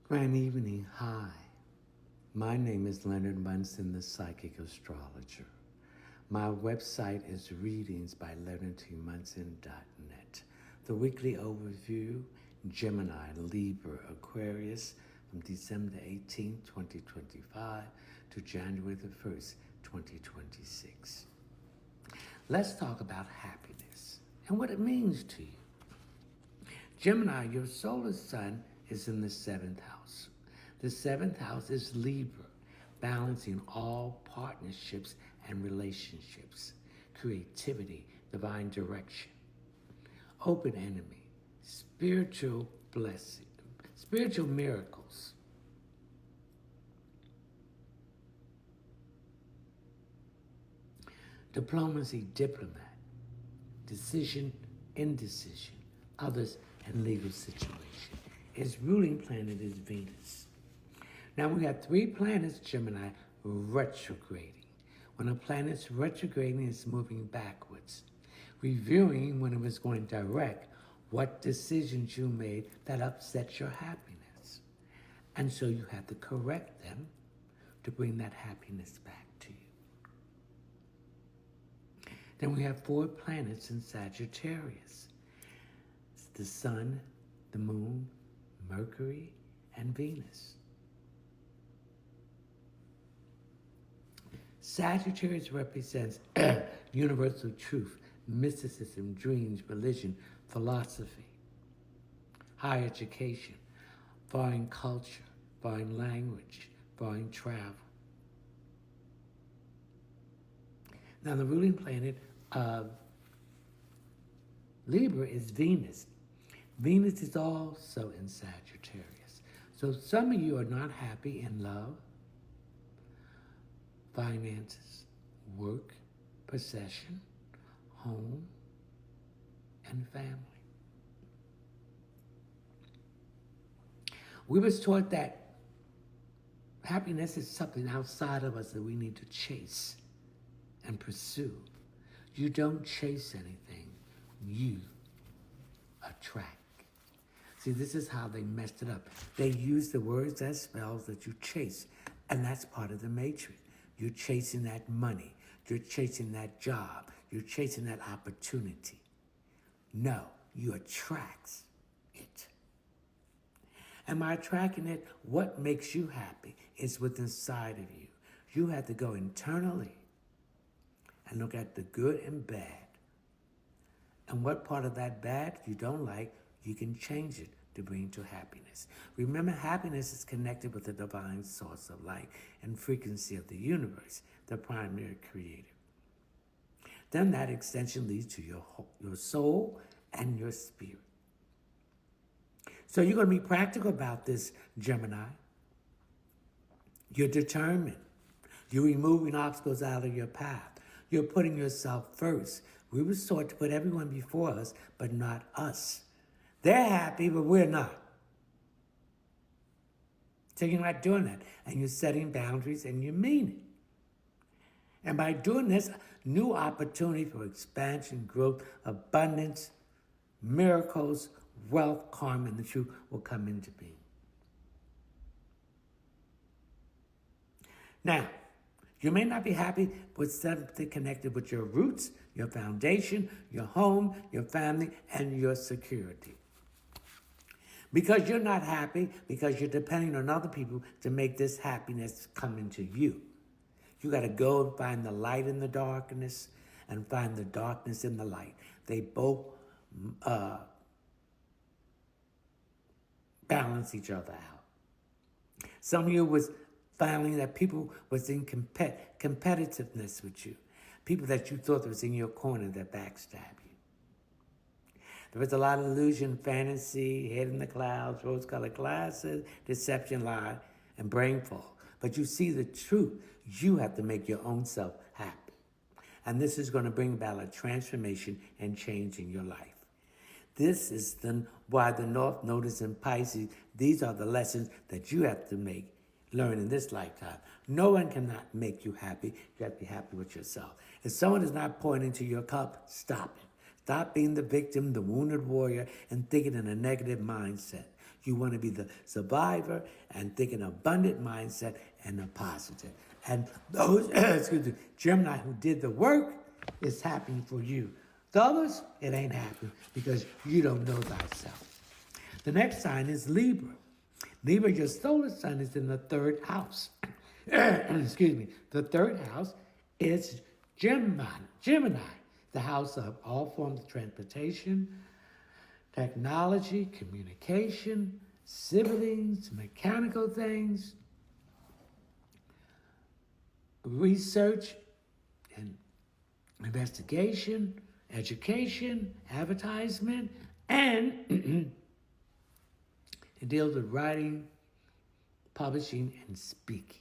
Grand evening. Hi. My name is Leonard Munson, the psychic astrologer. My website is readingsbyleonardtmunson.net. The weekly overview, Gemini Libra Aquarius from December 18, 2025 to January the 1st, 2026. Let's talk about happiness and what it means to you. Gemini, your solar sun is in the seventh house. The seventh house is Libra, balancing all partnerships and relationships, creativity, divine direction, open enemy, spiritual blessing, spiritual miracles. Diplomacy, diplomat, decision, indecision, others, and legal situation. Its ruling planet is Venus. Now we have three planets, Gemini, retrograding. When a planet's retrograding, it's moving backwards, reviewing when it was going direct what decisions you made that upset your happiness. And so you have to correct them to bring that happiness back to you. Then we have four planets in Sagittarius. It's the Sun, the Moon, Mercury, and Venus. Sagittarius represents universal truth, mysticism, dreams, religion, philosophy, higher education, foreign culture, foreign language, foreign travel. Now, the ruling planet of Libra is Venus. Venus is also in Sagittarius. So some of you are not happy in love, finances, work, possession, home, and family. We was taught that happiness is something outside of us that we need to chase and pursue. You don't chase anything, you attract. See, this is how they messed it up. They use the words as spells that you chase, and that's part of the matrix. You're chasing that money. You're chasing that job. You're chasing that opportunity. No, you attract it. And by attracting it, what makes you happy is what's inside of you. You have to go internally and look at the good and bad. And what part of that bad you don't like, you can change it to bring to happiness. Remember, happiness is connected with the divine source of light and frequency of the universe, the primary creator. Then that extension leads to your soul and your spirit. So you're going to be practical about this, Gemini. You're determined. You're removing obstacles out of your path. You're putting yourself first. We were taught to put everyone before us, but not us. They're happy, but we're not. So you're not doing that. And you're setting boundaries and you mean it. And by doing this, new opportunity for expansion, growth, abundance, miracles, wealth, karma, and the truth will come into being. Now, you may not be happy with something connected with your roots, your foundation, your home, your family, and your security. Because you're not happy, because you're depending on other people to make this happiness come into you. You got to go and find the light in the darkness and find the darkness in the light. They both balance each other out. Some of you was finding that people was in competitiveness with you. People that you thought was in your corner that backstab you. There was a lot of illusion, fantasy, head in the clouds, rose-colored glasses, deception, lie, and brain fog. But you see the truth. You have to make your own self happy. And this is going to bring about a transformation and change in your life. This is why the North Node is in Pisces. These are the lessons that you have to learn in this lifetime. No one cannot make you happy. You have to be happy with yourself. If someone is not pouring into your cup, stop it. Stop being the victim, the wounded warrior, and thinking in a negative mindset. You want to be the survivor and think an abundant mindset and a positive. And those, excuse me, Gemini who did the work is happening for you. The others, it ain't happening because you don't know thyself. The next sign is Libra. Libra, your solar sun is in the third house. Excuse me. The third house is Gemini, the house of all forms of transportation, technology, communication, siblings, mechanical things, research and investigation, education, advertisement, and it deals with writing, publishing, and speaking.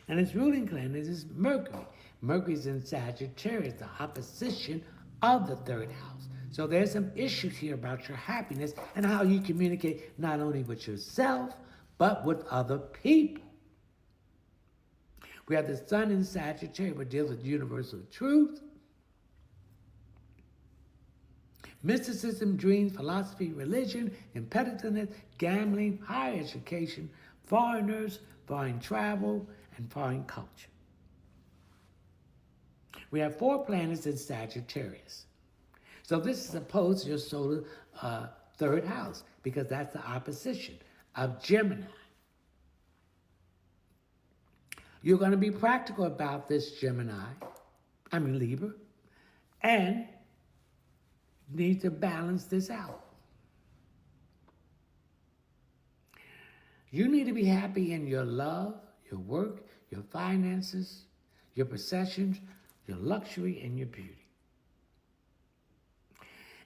And its ruling planet is Mercury. Mercury's in Sagittarius, the opposition of the third house. So there's some issues here about your happiness and how you communicate not only with yourself, but with other people. We have the sun in Sagittarius, which deals with universal truth, mysticism, dreams, philosophy, religion, competitiveness, gambling, higher education, foreigners, foreign travel, and foreign culture. We have 4 planets in Sagittarius. So this is opposed to your solar third house because that's the opposition of Gemini. You're going to be practical about this, Libra, and need to balance this out. You need to be happy in your love, your work, your finances, your possessions, your luxury, and your beauty.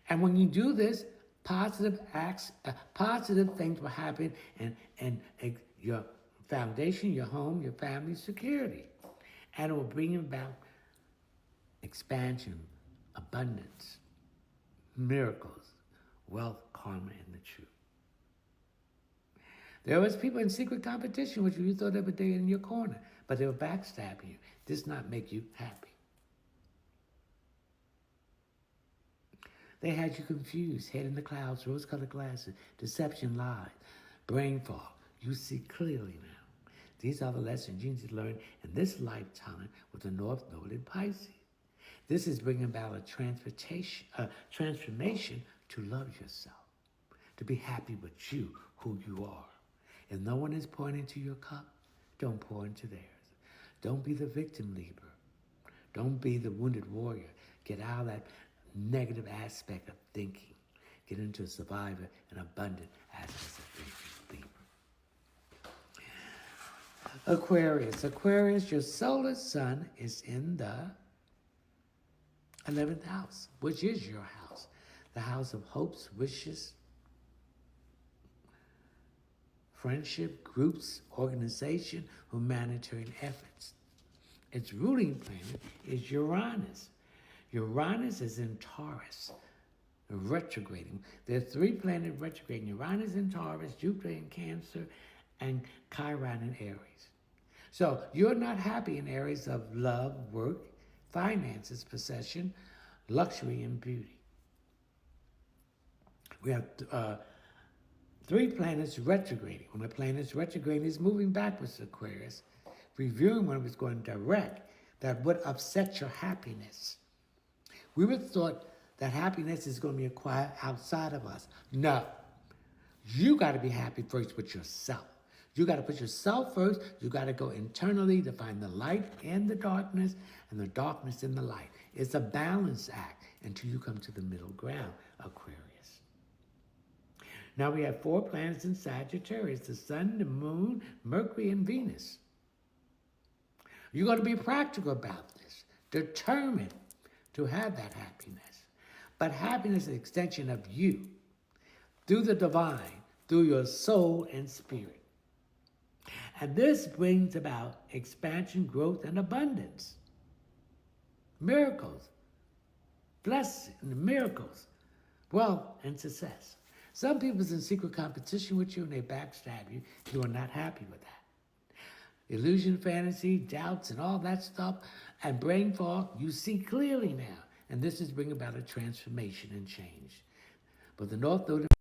And when you do this, positive things will happen and your foundation, your home, your family security. And it will bring about expansion, abundance, miracles, wealth, karma, and the truth. There was people in secret competition with you. You thought they were there in your corner, but they were backstabbing you. This does not make you happy. They had you confused, head in the clouds, rose-colored glasses, deception, lies, brain fog. You see clearly now. These are the lessons you need to learn in this lifetime with the North Node in Pisces. This is bringing about a transformation to love yourself, to be happy with you, who you are. If no one is pouring into your cup, don't pour into theirs. Don't be the victim, Libra. Don't be the wounded warrior. Get out of that negative aspect of thinking. Get into a survivor and abundant aspect of thinking, Libra. Aquarius, your solar sun is in the 11th house, which is your house. The house of hopes, wishes, friendship, groups, organization, humanitarian efforts. Its ruling planet is Uranus. Uranus is in Taurus, retrograding. There are 3 planets retrograding. Uranus in Taurus, Jupiter in Cancer, and Chiron in Aries. So you're not happy in areas of love, work, finances, possession, luxury, and beauty. We have 3 planets retrograding. When a planet is retrograding, it's moving backwards to Aquarius, reviewing when it was going direct, that would upset your happiness. We would thought that happiness is going to be acquired outside of us. No. You got to be happy first with yourself. You got to put yourself first. You got to go internally to find the light in the darkness and the darkness in the light. It's a balance act until you come to the middle ground, Aquarius. Now we have 4 planets in Sagittarius, the sun, the moon, Mercury, and Venus. You're going to be practical about this, determined to have that happiness. But happiness is an extension of you, through the divine, through your soul and spirit. And this brings about expansion, growth, and abundance. Miracles, blessings, miracles, wealth, and success. Some people's in secret competition with you and they backstab you. You are not happy with that. Illusion, fantasy, doubts, and all that stuff, and brain fog, you see clearly now. And this is bringing about a transformation and change. But the North Node